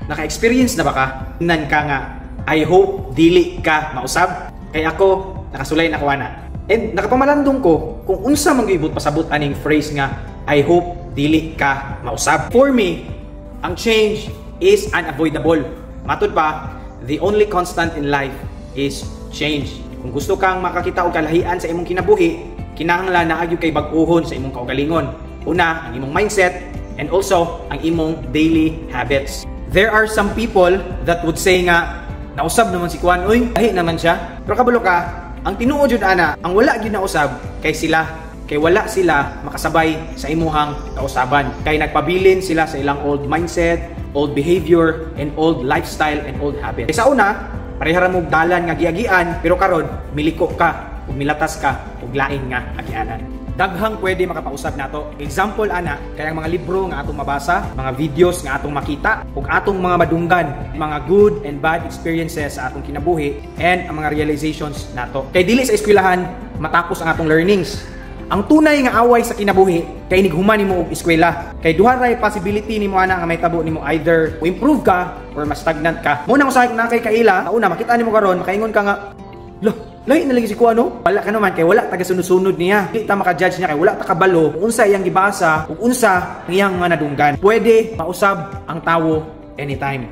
Naka-experience na ba ka? Nan ka nga, I hope dili ka mausab. Kay ako, nakasulay na kawana. And nakapamalandong ko kung unsa man gyud pasabot aning phrase nga, I hope dili ka mausab. For me, ang change is unavoidable. Matud pa, the only constant in life is change. Kung gusto kang makakita og kalahian sa imong kinabuhi, kinahanglan na agyo kay bag-ohon sa imong kaugalingon. Una, ang imong mindset, and also ang imong daily habits. There are some people that would say nga, nausab naman si Kuan, uy, lahi naman siya. Pero kabalo ka, ang tinuod jud ana, ang wala gyud nausab kay sila, kay wala sila makasabay sa imuhang kausaban. Kay nagpabilin sila sa ilang old mindset, old behavior, and old lifestyle and old habits. Kay sa una, parehara mo dalan nga giagian, pero karon miliko ka, ug milatas ka, ug lain nga agianan. Daghang pwede makapausab nato. Example ana, kayang mga libro nga atong mabasa, mga videos nga atong makita, ug atong mga madunggan, mga good and bad experiences sa atong kinabuhi, and ang mga realizations nato. Kay dili sa eskwelahan matapos ang atong learnings. Ang tunay nga away sa kinabuhi kay nighuman nimo og eskwela. Kay duha ray possibility nimo ana nga may tabo nimo, either improve ka or mas stagnant ka. Mo nang usahay na kay kaila, una makita nimo karon, makaingon ka nga, lo, lahi na lagi si Kuano. Wala ka naman kay wala taga sunod-sunod niya. Di ta maka-judge niya kay wala ta kabalo kung unsa iyang gibasa ug unsa ang iyang mga nadunggan. Pwede mausab ang tawo anytime.